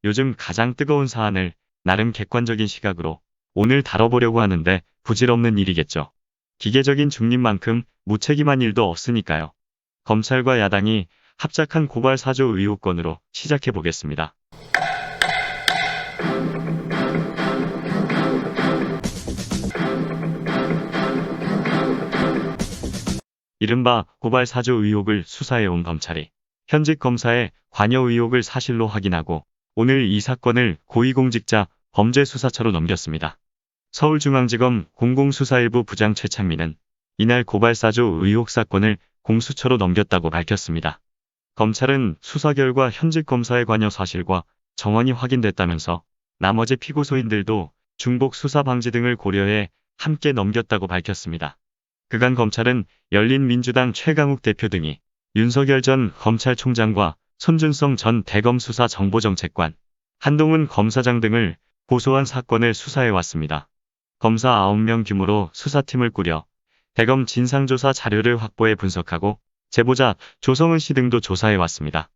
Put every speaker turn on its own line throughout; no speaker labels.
요즘 가장 뜨거운 사안을 나름 객관적인 시각으로 오늘 다뤄보려고 하는데 부질없는 일이겠죠. 기계적인 중립만큼 무책임한 일도 없으니까요. 검찰과 야당이 합작한 고발 사조 의혹건으로 시작해 보겠습니다. 이른바 고발 사조 의혹을 수사해온 검찰이 현직 검사의 관여 의혹을 사실로 확인하고 오늘 이 사건을 고위공직자 범죄수사처로 넘겼습니다. 서울중앙지검 공공수사일부 부장 최창민은 이날 고발 사조 의혹 사건을 공수처로 넘겼다고 밝혔습니다. 검찰은 수사 결과 현직 검사의 관여 사실과 정황이 확인됐다면서 나머지 피고소인들도 중복 수사 방지 등을 고려해 함께 넘겼다고 밝혔습니다. 그간 검찰은 열린민주당 최강욱 대표 등이 윤석열 전 검찰총장과 손준성 전 대검 수사정보정책관, 한동훈 검사장 등을 고소한 사건을 수사해왔습니다. 검사 9명 규모로 수사팀을 꾸려 대검 진상조사 자료를 확보해 분석하고 제보자 조성은 씨 등도 조사해왔습니다.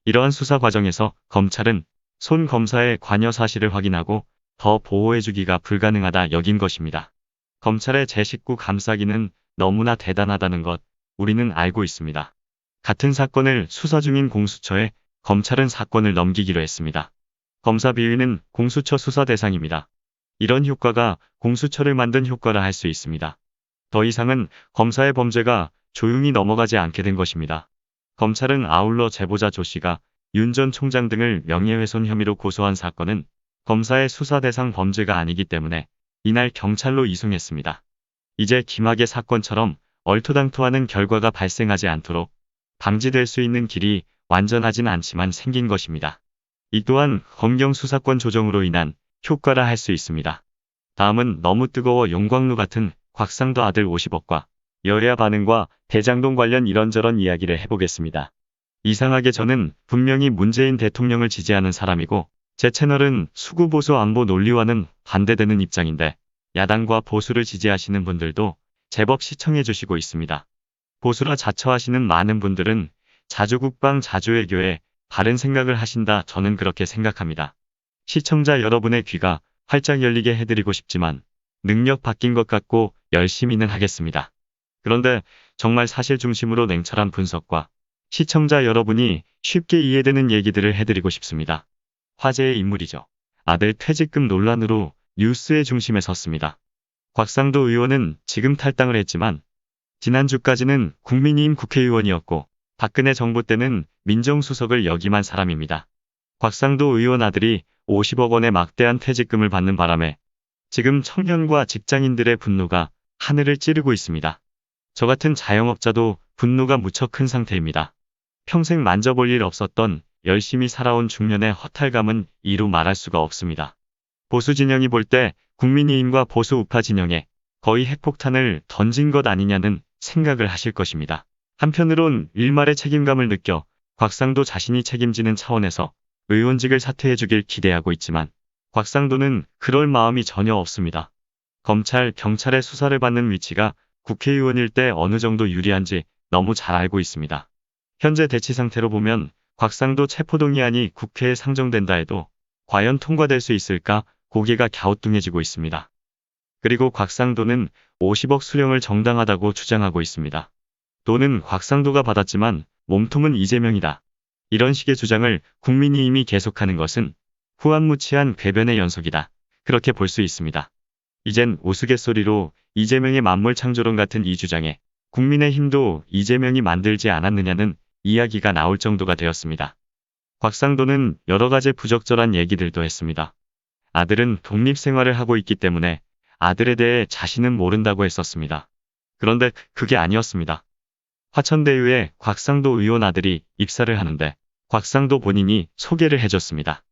이러한 수사 과정에서 검찰은 손 검사의 관여 사실을 확인하고 더 보호해주기가 불가능하다 여긴 것입니다. 검찰의 제 식구 감싸기는 너무나 대단하다는 것 우리는 알고 있습니다. 같은 사건을 수사 중인 공수처에 검찰은 사건을 넘기기로 했습니다. 검사 비위는 공수처 수사 대상입니다. 이런 효과가 공수처를 만든 효과라 할 수 있습니다. 더 이상은 검사의 범죄가 조용히 넘어가지 않게 된 것입니다. 검찰은 아울러 제보자 조 씨가 윤 전 총장 등을 명예훼손 혐의로 고소한 사건은 검사의 수사 대상 범죄가 아니기 때문에 이날 경찰로 이송했습니다. 이제 김학의 사건처럼 얼토당토하는 결과가 발생하지 않도록 방지될 수 있는 길이 완전하진 않지만 생긴 것입니다. 이 또한 검경 수사권 조정으로 인한 효과라 할 수 있습니다. 다음은 너무 뜨거워 용광로 같은 곽상도 아들 50억과 여야 반응과 대장동 관련 이런저런 이야기를 해보겠습니다. 이상하게 저는 분명히 문재인 대통령을 지지하는 사람이고 제 채널은 수구 보수 안보 논리와는 반대되는 입장인데 야당과 보수를 지지하시는 분들도 제법 시청해 주시고 있습니다. 보수라 자처하시는 많은 분들은 자주국방 자주외교에 바른 생각을 하신다 저는 그렇게 생각합니다. 시청자 여러분의 귀가 활짝 열리게 해드리고 싶지만 능력 바뀐 것 같고 열심히는 하겠습니다. 그런데 정말 사실 중심으로 냉철한 분석과 시청자 여러분이 쉽게 이해되는 얘기들을 해드리고 싶습니다. 화제의 인물이죠. 아들 퇴직금 논란으로 뉴스의 중심에 섰습니다. 곽상도 의원은 지금 탈당을 했지만 지난주까지는 국민의힘 국회의원이었고 박근혜 정부 때는 민정수석을 역임한 사람입니다. 곽상도 의원 아들이 50억 원의 막대한 퇴직금을 받는 바람에 지금 청년과 직장인들의 분노가 하늘을 찌르고 있습니다. 저 같은 자영업자도 분노가 무척 큰 상태입니다. 평생 만져볼 일 없었던 열심히 살아온 중년의 허탈감은 이루 말할 수가 없습니다. 보수 진영이 볼 때 국민의힘과 보수 우파 진영에 거의 핵폭탄을 던진 것 아니냐는 생각을 하실 것입니다. 한편으론 일말의 책임감을 느껴 곽상도 자신이 책임지는 차원에서 의원직을 사퇴해주길 기대하고 있지만 곽상도는 그럴 마음이 전혀 없습니다. 검찰, 경찰의 수사를 받는 위치가 국회의원일 때 어느 정도 유리한지 너무 잘 알고 있습니다. 현재 대치 상태로 보면 곽상도 체포동의안이 국회에 상정된다 해도 과연 통과될 수 있을까 고개가 갸우뚱해지고 있습니다. 그리고 곽상도는 50억 수령을 정당하다고 주장하고 있습니다. 돈은 곽상도가 받았지만 몸통은 이재명이다. 이런 식의 주장을 국민의힘이 계속하는 것은 후한무치한 궤변의 연속이다. 그렇게 볼 수 있습니다. 이젠 우스갯소리로 이재명의 만물창조론 같은 이 주장에 국민의힘도 이재명이 만들지 않았느냐는 이야기가 나올 정도가 되었습니다. 곽상도는 여러 가지 부적절한 얘기들도 했습니다. 아들은 독립생활을 하고 있기 때문에 아들에 대해 자신은 모른다고 했었습니다. 그런데 그게 아니었습니다. 화천대유에 곽상도 의원 아들이 입사를 하는데 곽상도 본인이 소개를 해줬습니다.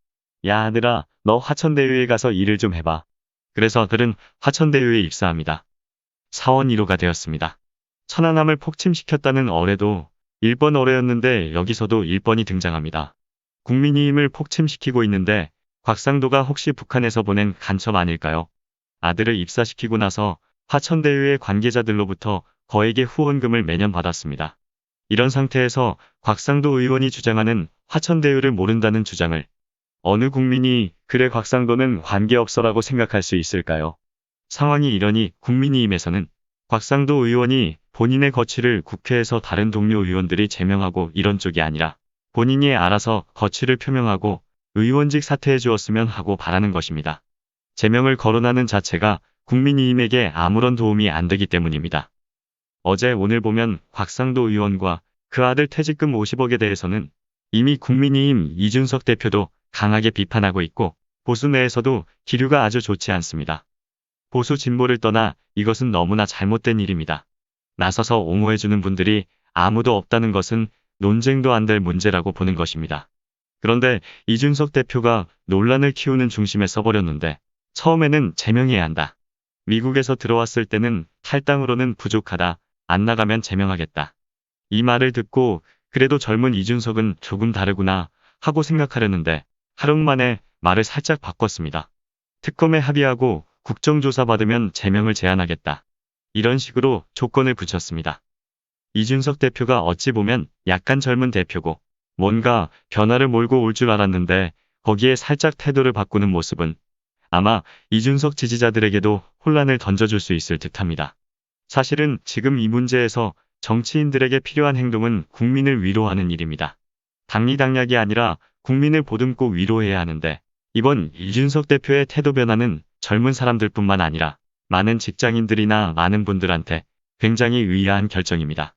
야 아들아, 너 화천대유에 가서 일을 좀 해봐. 그래서 아들은 화천대유에 입사합니다. 사원 1호가 되었습니다. 천안함을 폭침시켰다는 어뢰도 1번 어뢰였는데 여기서도 1번이 등장합니다. 국민의힘을 폭침시키고 있는데 곽상도가 혹시 북한에서 보낸 간첩 아닐까요? 아들을 입사시키고 나서 화천대유의 관계자들로부터 거액의 후원금을 매년 받았습니다. 이런 상태에서 곽상도 의원이 주장하는 화천대유를 모른다는 주장을 어느 국민이 그래 곽상도는 관계없어라고 생각할 수 있을까요? 상황이 이러니 국민의힘에서는 곽상도 의원이 본인의 거취를 국회에서 다른 동료 의원들이 제명하고 이런 쪽이 아니라 본인이 알아서 거취를 표명하고 의원직 사퇴해 주었으면 하고 바라는 것입니다. 제명을 거론하는 자체가 국민의힘에게 아무런 도움이 안 되기 때문입니다. 어제 오늘 보면 곽상도 의원과 그 아들 퇴직금 50억에 대해서는 이미 국민의힘 이준석 대표도 강하게 비판하고 있고 보수 내에서도 기류가 아주 좋지 않습니다. 보수 진보를 떠나 이것은 너무나 잘못된 일입니다. 나서서 옹호해주는 분들이 아무도 없다는 것은 논쟁도 안 될 문제라고 보는 것입니다. 그런데 이준석 대표가 논란을 키우는 중심에 서버렸는데 처음에는 제명해야 한다. 미국에서 들어왔을 때는 탈당으로는 부족하다. 안 나가면 제명하겠다. 이 말을 듣고 그래도 젊은 이준석은 조금 다르구나 하고 생각하려는데 하루 만에 말을 살짝 바꿨습니다. 특검에 합의하고 국정조사 받으면 제명을 제한하겠다. 이런 식으로 조건을 붙였습니다. 이준석 대표가 어찌 보면 약간 젊은 대표고 뭔가 변화를 몰고 올 줄 알았는데 거기에 살짝 태도를 바꾸는 모습은 아마 이준석 지지자들에게도 혼란을 던져줄 수 있을 듯합니다. 사실은 지금 이 문제에서 정치인들에게 필요한 행동은 국민을 위로하는 일입니다. 당리당략이 아니라 국민을 보듬고 위로해야 하는데 이번 이준석 대표의 태도 변화는 젊은 사람들뿐만 아니라 많은 직장인들이나 많은 분들한테 굉장히 의아한 결정입니다.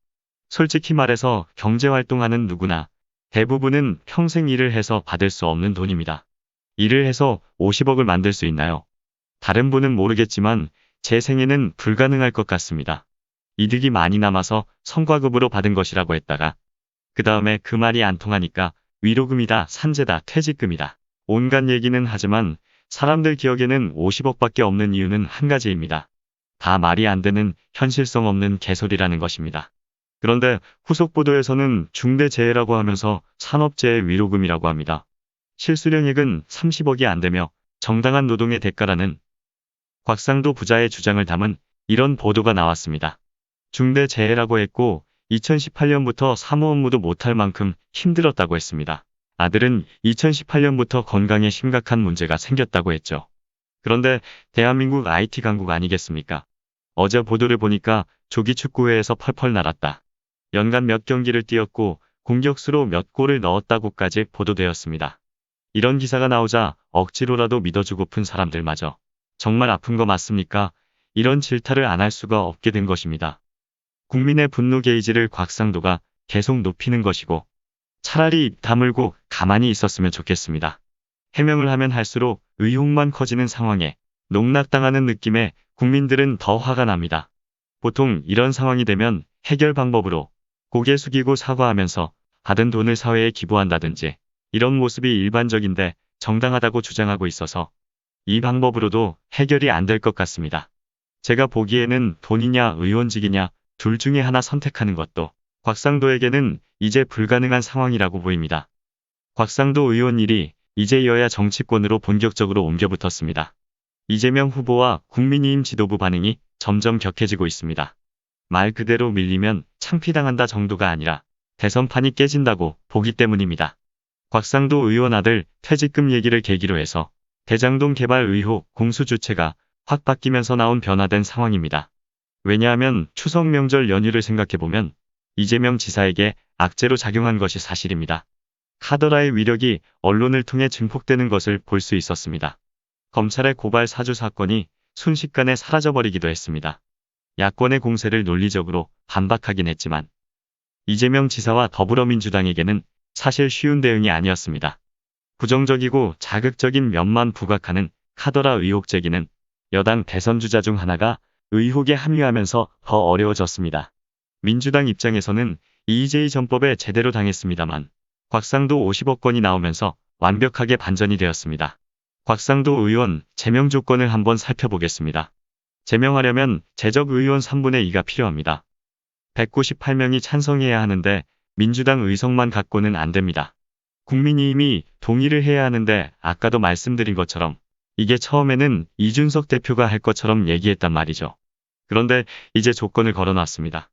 솔직히 말해서 경제활동하는 누구나 대부분은 평생 일을 해서 받을 수 없는 돈입니다. 일을 해서 50억을 만들 수 있나요? 다른 분은 모르겠지만 제 생에는 불가능할 것 같습니다. 이득이 많이 남아서 성과급으로 받은 것이라고 했다가 그 다음에 그 말이 안 통하니까 위로금이다, 산재다, 퇴직금이다. 온갖 얘기는 하지만 사람들 기억에는 50억밖에 없는 이유는 한 가지입니다. 다 말이 안 되는 현실성 없는 개소리라는 것입니다. 그런데 후속 보도에서는 중대재해라고 하면서 산업재해 위로금이라고 합니다. 실수령액은 30억이 안 되며 정당한 노동의 대가라는 곽상도 부자의 주장을 담은 이런 보도가 나왔습니다. 중대재해라고 했고 2018년부터 사무 업무도 못할 만큼 힘들었다고 했습니다. 아들은 2018년부터 건강에 심각한 문제가 생겼다고 했죠. 그런데 대한민국 IT 강국 아니겠습니까? 어제 보도를 보니까 조기 축구회에서 펄펄 날았다. 연간 몇 경기를 뛰었고 공격수로 몇 골을 넣었다고까지 보도되었습니다. 이런 기사가 나오자 억지로라도 믿어주고픈 사람들마저 정말 아픈 거 맞습니까? 이런 질타를 안 할 수가 없게 된 것입니다. 국민의 분노 게이지를 곽상도가 계속 높이는 것이고 차라리 입 다물고 가만히 있었으면 좋겠습니다. 해명을 하면 할수록 의혹만 커지는 상황에 농락당하는 느낌에 국민들은 더 화가 납니다. 보통 이런 상황이 되면 해결 방법으로 고개 숙이고 사과하면서 받은 돈을 사회에 기부한다든지 이런 모습이 일반적인데 정당하다고 주장하고 있어서 이 방법으로도 해결이 안 될 것 같습니다. 제가 보기에는 돈이냐 의원직이냐 둘 중에 하나 선택하는 것도 곽상도에게는 이제 불가능한 상황이라고 보입니다. 곽상도 의원 일이 이제 여야 정치권으로 본격적으로 옮겨붙었습니다. 이재명 후보와 국민의힘 지도부 반응이 점점 격해지고 있습니다. 말 그대로 밀리면 창피당한다 정도가 아니라 대선판이 깨진다고 보기 때문입니다. 곽상도 의원 아들 퇴직금 얘기를 계기로 해서 대장동 개발 의혹 공수 주체가 확 바뀌면서 나온 변화된 상황입니다. 왜냐하면 추석 명절 연휴를 생각해보면 이재명 지사에게 악재로 작용한 것이 사실입니다. 카더라의 위력이 언론을 통해 증폭되는 것을 볼 수 있었습니다. 검찰의 고발 사주 사건이 순식간에 사라져버리기도 했습니다. 야권의 공세를 논리적으로 반박하긴 했지만 이재명 지사와 더불어민주당에게는 사실 쉬운 대응이 아니었습니다. 부정적이고 자극적인 면만 부각하는 카더라 의혹 제기는 여당 대선 주자 중 하나가 의혹에 합류하면서 더 어려워졌습니다. 민주당 입장에서는 EJ 전법에 제대로 당했습니다만 곽상도 50억 건이 나오면서 완벽하게 반전이 되었습니다. 곽상도 의원 제명 조건을 한번 살펴보겠습니다. 제명하려면 재적 의원 3분의 2가 필요합니다. 198명이 찬성해야 하는데 민주당 의석만 갖고는 안 됩니다. 국민의힘이 동의를 해야 하는데 아까도 말씀드린 것처럼 이게 처음에는 이준석 대표가 할 것처럼 얘기했단 말이죠. 그런데 이제 조건을 걸어놨습니다.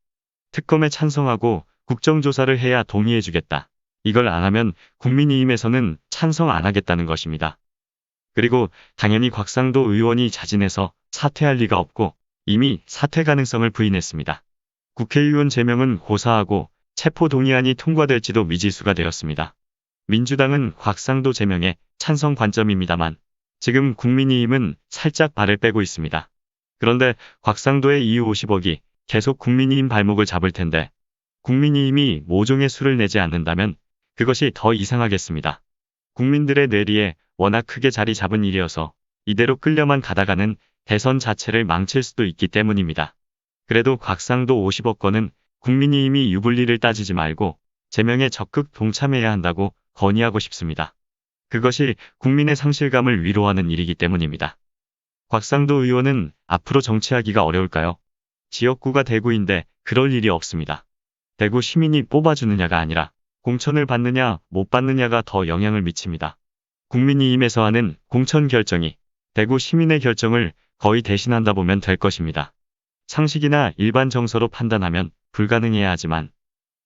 특검에 찬성하고 국정조사를 해야 동의해주겠다. 이걸 안 하면 국민의힘에서는 찬성 안 하겠다는 것입니다. 그리고 당연히 곽상도 의원이 자진해서 사퇴할 리가 없고 이미 사퇴 가능성을 부인했습니다. 국회의원 제명은 고사하고 체포동의안이 통과될지도 미지수가 되었습니다. 민주당은 곽상도 제명에 찬성 관점입니다만 지금 국민의힘은 살짝 발을 빼고 있습니다. 그런데 곽상도의 이유 50억이 계속 국민의힘 발목을 잡을 텐데 국민의힘이 모종의 수를 내지 않는다면 그것이 더 이상하겠습니다. 국민들의 뇌리에 워낙 크게 자리 잡은 일이어서 이대로 끌려만 가다가는 대선 자체를 망칠 수도 있기 때문입니다. 그래도 곽상도 50억 건은 국민의힘이 유불리를 따지지 말고 제명에 적극 동참해야 한다고 건의하고 싶습니다. 그것이 국민의 상실감을 위로하는 일이기 때문입니다. 곽상도 의원은 앞으로 정치하기가 어려울까요? 지역구가 대구인데 그럴 일이 없습니다. 대구 시민이 뽑아주느냐가 아니라 공천을 받느냐 못 받느냐가 더 영향을 미칩니다. 국민의힘에서 하는 공천 결정이 대구 시민의 결정을 거의 대신한다 보면 될 것입니다. 상식이나 일반 정서로 판단하면 불가능해야 하지만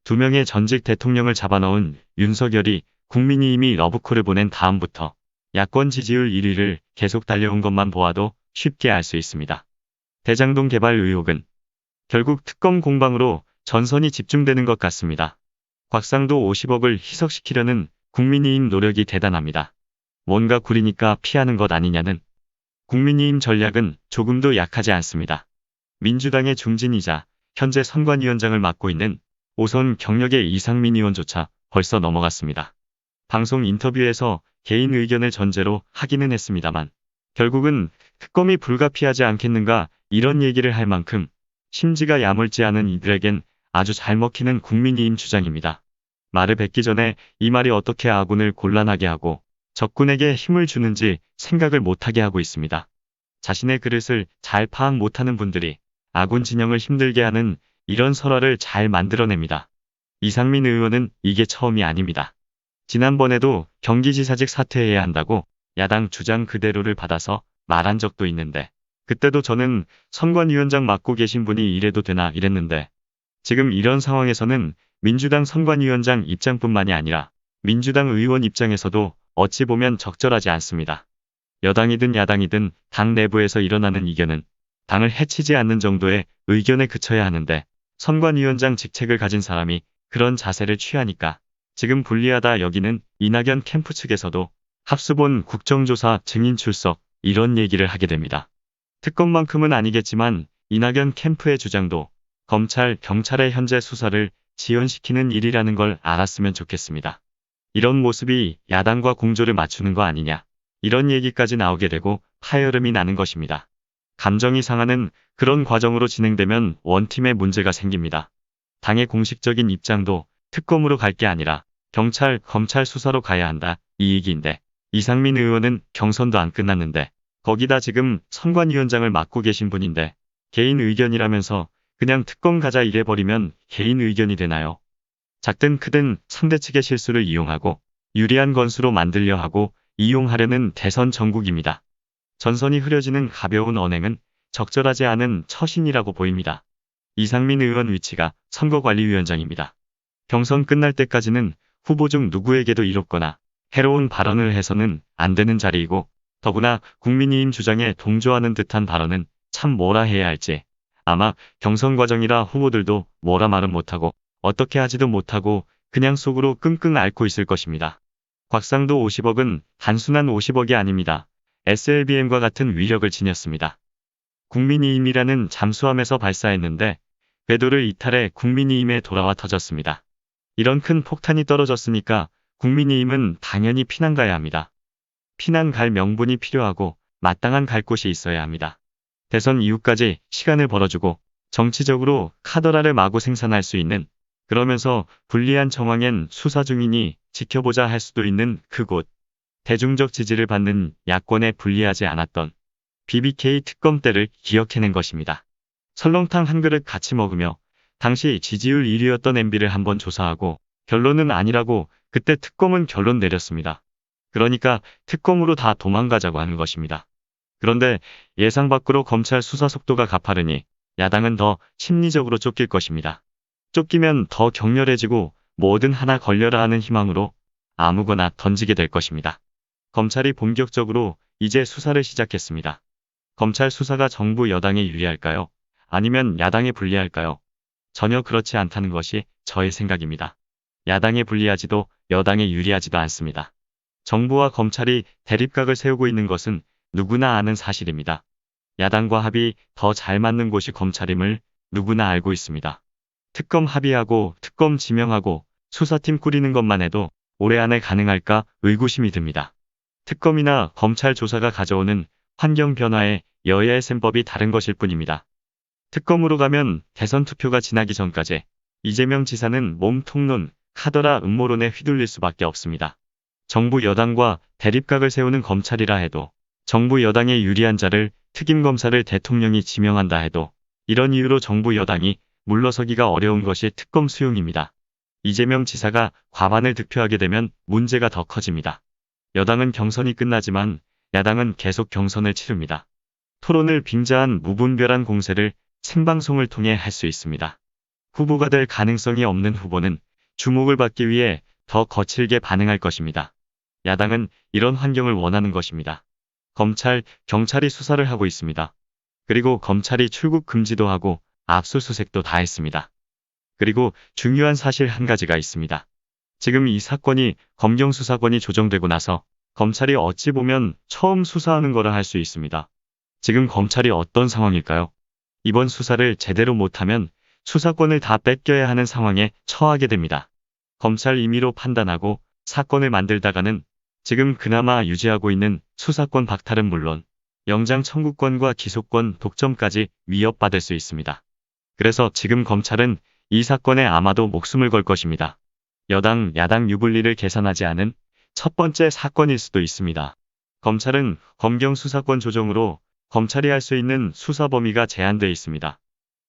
2명의 전직 대통령을 잡아넣은 윤석열이 국민의힘이 러브콜을 보낸 다음부터 야권 지지율 1위를 계속 달려온 것만 보아도 쉽게 알 수 있습니다. 대장동 개발 의혹은 결국 특검 공방으로 전선이 집중되는 것 같습니다. 곽상도 50억을 희석시키려는 국민의힘 노력이 대단합니다. 뭔가 구리니까 피하는 것 아니냐는 국민의힘 전략은 조금도 약하지 않습니다. 민주당의 중진이자 현재 선관위원장을 맡고 있는 오선 경력의 이상민 의원조차 벌써 넘어갔습니다. 방송 인터뷰에서 개인 의견을 전제로 하기는 했습니다만 결국은 특검이 불가피하지 않겠는가 이런 얘기를 할 만큼 심지가 야물지 않은 이들에겐 아주 잘 먹히는 국민의힘 주장입니다. 말을 뱉기 전에 이 말이 어떻게 아군을 곤란하게 하고 적군에게 힘을 주는지 생각을 못하게 하고 있습니다. 자신의 그릇을 잘 파악 못하는 분들이 아군 진영을 힘들게 하는 이런 설화를 잘 만들어냅니다. 이상민 의원은 이게 처음이 아닙니다. 지난번에도 경기지사직 사퇴해야 한다고 야당 주장 그대로를 받아서 말한 적도 있는데 그때도 저는 선관위원장 맡고 계신 분이 이래도 되나 이랬는데 지금 이런 상황에서는 민주당 선관위원장 입장뿐만이 아니라 민주당 의원 입장에서도 어찌 보면 적절하지 않습니다. 여당이든 야당이든 당 내부에서 일어나는 이견은 당을 해치지 않는 정도의 의견에 그쳐야 하는데 선관위원장 직책을 가진 사람이 그런 자세를 취하니까 지금 불리하다 여기는 이낙연 캠프 측에서도 합수본 국정조사 증인 출석 이런 얘기를 하게 됩니다. 특검만큼은 아니겠지만 이낙연 캠프의 주장도 검찰, 경찰의 현재 수사를 지연시키는 일이라는 걸 알았으면 좋겠습니다. 이런 모습이 야당과 공조를 맞추는 거 아니냐 이런 얘기까지 나오게 되고 파열음이 나는 것입니다. 감정이 상하는 그런 과정으로 진행되면 원팀에 문제가 생깁니다. 당의 공식적인 입장도 특검으로 갈 게 아니라 경찰, 검찰 수사로 가야 한다 이 얘기인데 이상민 의원은 경선도 안 끝났는데 거기다 지금 선관위원장을 맡고 계신 분인데 개인 의견이라면서 그냥 특검 가자 이래버리면 개인 의견이 되나요? 작든 크든 상대 측의 실수를 이용하고 유리한 건수로 만들려 하고 이용하려는 대선 전국입니다. 전선이 흐려지는 가벼운 언행은 적절하지 않은 처신이라고 보입니다. 이상민 의원 위치가 선거관리위원장입니다. 경선 끝날 때까지는 후보 중 누구에게도 이롭거나 해로운 발언을 해서는 안 되는 자리이고 더구나 국민의힘 주장에 동조하는 듯한 발언은 참 뭐라 해야 할지 아마 경선 과정이라 후보들도 뭐라 말은 못하고 어떻게 하지도 못하고 그냥 속으로 끙끙 앓고 있을 것입니다. 곽상도 50억은 단순한 50억이 아닙니다. SLBM과 같은 위력을 지녔습니다. 국민의힘이라는 잠수함에서 발사했는데 궤도를 이탈해 국민의힘에 돌아와 터졌습니다. 이런 큰 폭탄이 떨어졌으니까 국민의힘은 당연히 피난 가야 합니다. 피난 갈 명분이 필요하고 마땅한 갈 곳이 있어야 합니다. 대선 이후까지 시간을 벌어주고 정치적으로 카더라를 마구 생산할 수 있는 그러면서 불리한 정황엔 수사 중이니 지켜보자 할 수도 있는 그곳 대중적 지지를 받는 야권에 불리하지 않았던 BBK 특검 때를 기억해낸 것입니다. 설렁탕 한 그릇 같이 먹으며 당시 지지율 1위였던 MB를 한번 조사하고 결론은 아니라고 그때 특검은 결론 내렸습니다. 그러니까 특검으로 다 도망가자고 하는 것입니다. 그런데 예상 밖으로 검찰 수사 속도가 가파르니 야당은 더 심리적으로 쫓길 것입니다. 쫓기면 더 격렬해지고 뭐든 하나 걸려라 하는 희망으로 아무거나 던지게 될 것입니다. 검찰이 본격적으로 이제 수사를 시작했습니다. 검찰 수사가 정부 여당에 유리할까요? 아니면 야당에 불리할까요? 전혀 그렇지 않다는 것이 저의 생각입니다. 야당에 불리하지도 여당에 유리하지도 않습니다. 정부와 검찰이 대립각을 세우고 있는 것은 누구나 아는 사실입니다. 야당과 합이 더 잘 맞는 곳이 검찰임을 누구나 알고 있습니다. 특검 합의하고 특검 지명하고 수사팀 꾸리는 것만 해도 올해 안에 가능할까 의구심이 듭니다. 특검이나 검찰 조사가 가져오는 환경 변화에 여야의 셈법이 다른 것일 뿐입니다. 특검으로 가면 대선 투표가 지나기 전까지 이재명 지사는 몸통론, 카더라 음모론에 휘둘릴 수밖에 없습니다. 정부 여당과 대립각을 세우는 검찰이라 해도 정부 여당에 유리한 자를 특임검사를 대통령이 지명한다 해도 이런 이유로 정부 여당이 물러서기가 어려운 것이 특검 수용입니다. 이재명 지사가 과반을 득표하게 되면 문제가 더 커집니다. 여당은 경선이 끝나지만 야당은 계속 경선을 치릅니다. 토론을 빙자한 무분별한 공세를 생방송을 통해 할 수 있습니다. 후보가 될 가능성이 없는 후보는 주목을 받기 위해 더 거칠게 반응할 것입니다. 야당은 이런 환경을 원하는 것입니다. 검찰, 경찰이 수사를 하고 있습니다. 그리고 검찰이 출국 금지도 하고 압수수색도 다 했습니다. 그리고 중요한 사실 한 가지가 있습니다. 지금 이 사건이 검경수사권이 조정되고 나서 검찰이 어찌 보면 처음 수사하는 거라 할 수 있습니다. 지금 검찰이 어떤 상황일까요? 이번 수사를 제대로 못하면 수사권을 다 뺏겨야 하는 상황에 처하게 됩니다. 검찰 임의로 판단하고 사건을 만들다가는 지금 그나마 유지하고 있는 수사권 박탈은 물론 영장 청구권과 기소권 독점까지 위협받을 수 있습니다. 그래서 지금 검찰은 이 사건에 아마도 목숨을 걸 것입니다. 여당, 야당 유불리를 계산하지 않은 첫 번째 사건일 수도 있습니다. 검찰은 검경 수사권 조정으로 검찰이 할 수 있는 수사 범위가 제한되어 있습니다.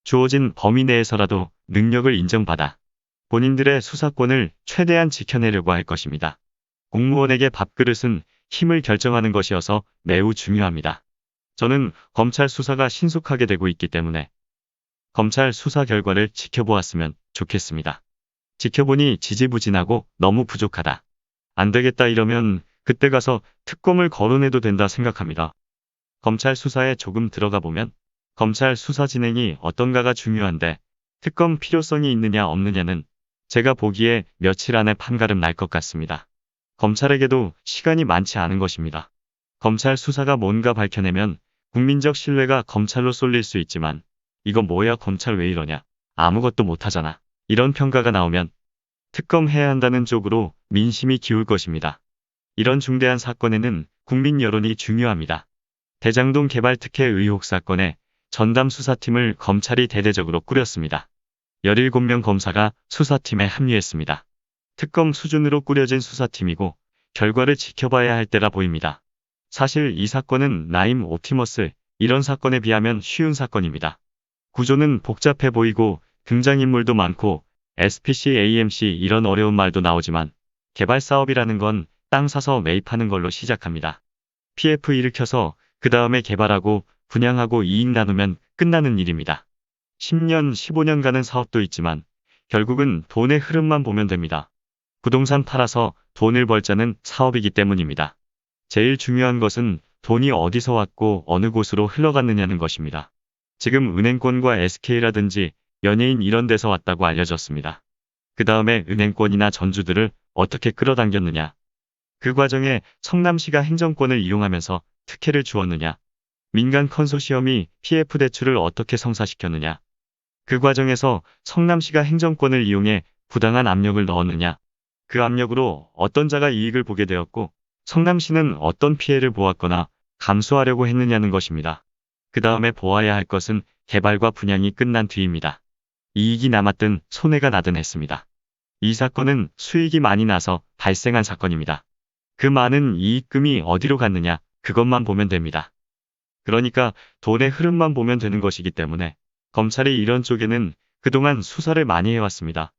주어진 범위 내에서라도 능력을 인정받아 본인들의 수사권을 최대한 지켜내려고 할 것입니다. 공무원에게 밥그릇은 힘을 결정하는 것이어서 매우 중요합니다. 저는 검찰 수사가 신속하게 되고 있기 때문에 검찰 수사 결과를 지켜보았으면 좋겠습니다. 지켜보니 지지부진하고 너무 부족하다. 안 되겠다 이러면 그때 가서 특검을 거론해도 된다 생각합니다. 검찰 수사에 조금 들어가 보면 검찰 수사 진행이 어떤가가 중요한데 특검 필요성이 있느냐 없느냐는 제가 보기에 며칠 안에 판가름 날 것 같습니다. 검찰에게도 시간이 많지 않은 것입니다. 검찰 수사가 뭔가 밝혀내면 국민적 신뢰가 검찰로 쏠릴 수 있지만 이거 뭐야 검찰 왜 이러냐 아무것도 못하잖아 이런 평가가 나오면 특검 해야 한다는 쪽으로 민심이 기울 것입니다. 이런 중대한 사건에는 국민 여론이 중요합니다. 대장동 개발 특혜 의혹 사건에 전담 수사팀을 검찰이 대대적으로 꾸렸습니다. 17명 검사가 수사팀에 합류했습니다. 특검 수준으로 꾸려진 수사팀이고 결과를 지켜봐야 할 때라 보입니다. 사실 이 사건은 나임 옵티머스 이런 사건에 비하면 쉬운 사건입니다. 구조는 복잡해 보이고 등장인물도 많고 SPC, AMC 이런 어려운 말도 나오지만 개발 사업이라는 건 땅 사서 매입하는 걸로 시작합니다. PF 일으켜서 그 다음에 개발하고 분양하고 이익 나누면 끝나는 일입니다. 10년, 15년 가는 사업도 있지만 결국은 돈의 흐름만 보면 됩니다. 부동산 팔아서 돈을 벌자는 사업이기 때문입니다. 제일 중요한 것은 돈이 어디서 왔고 어느 곳으로 흘러갔느냐는 것입니다. 지금 은행권과 SK라든지 연예인 이런 데서 왔다고 알려졌습니다. 그 다음에 은행권이나 전주들을 어떻게 끌어당겼느냐. 그 과정에 성남시가 행정권을 이용하면서 특혜를 주었느냐. 민간 컨소시엄이 PF 대출을 어떻게 성사시켰느냐. 그 과정에서 성남시가 행정권을 이용해 부당한 압력을 넣었느냐. 그 압력으로 어떤 자가 이익을 보게 되었고 성남시는 어떤 피해를 보았거나 감수하려고 했느냐는 것입니다. 그 다음에 보아야 할 것은 개발과 분양이 끝난 뒤입니다. 이익이 남았든 손해가 나든 했습니다. 이 사건은 수익이 많이 나서 발생한 사건입니다. 그 많은 이익금이 어디로 갔느냐 그것만 보면 됩니다. 그러니까 돈의 흐름만 보면 되는 것이기 때문에 검찰이 이런 쪽에는 그동안 수사를 많이 해왔습니다.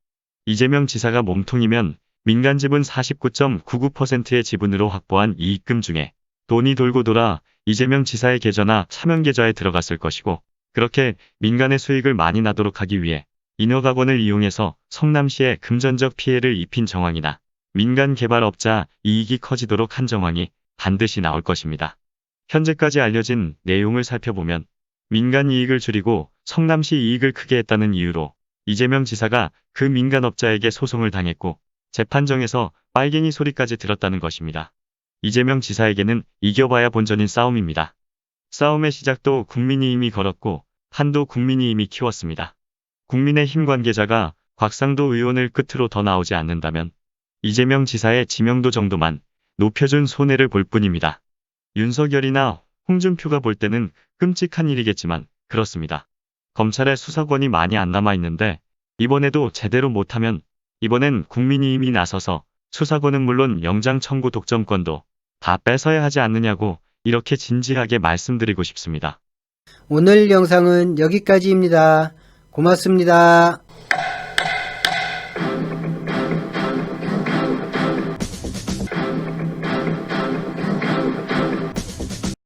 이재명 지사가 몸통이면 민간 지분 49.99%의 지분으로 확보한 이익금 중에 돈이 돌고 돌아 이재명 지사의 계좌나 차명 계좌에 들어갔을 것이고 그렇게 민간의 수익을 많이 나도록 하기 위해 인허가권을 이용해서 성남시에 금전적 피해를 입힌 정황이나 민간 개발업자 이익이 커지도록 한 정황이 반드시 나올 것입니다. 현재까지 알려진 내용을 살펴보면 민간 이익을 줄이고 성남시 이익을 크게 했다는 이유로 이재명 지사가 그 민간업자에게 소송을 당했고 재판정에서 빨갱이 소리까지 들었다는 것입니다. 이재명 지사에게는 이겨봐야 본전인 싸움입니다. 싸움의 시작도 국민이 이미 걸었고 한도 국민이 이미 키웠습니다. 국민의힘 관계자가 곽상도 의원을 끝으로 더 나오지 않는다면 이재명 지사의 지명도 정도만 높여준 손해를 볼 뿐입니다. 윤석열이나 홍준표가 볼 때는 끔찍한 일이겠지만 그렇습니다. 검찰의 수사권이 많이 안 남아있는데 이번에도 제대로 못하면 이번엔 국민이 이미 나서서 수사권은 물론 영장 청구 독점권도 다 뺏어야 하지 않느냐고 이렇게 진지하게 말씀드리고 싶습니다.
오늘 영상은 여기까지입니다. 고맙습니다.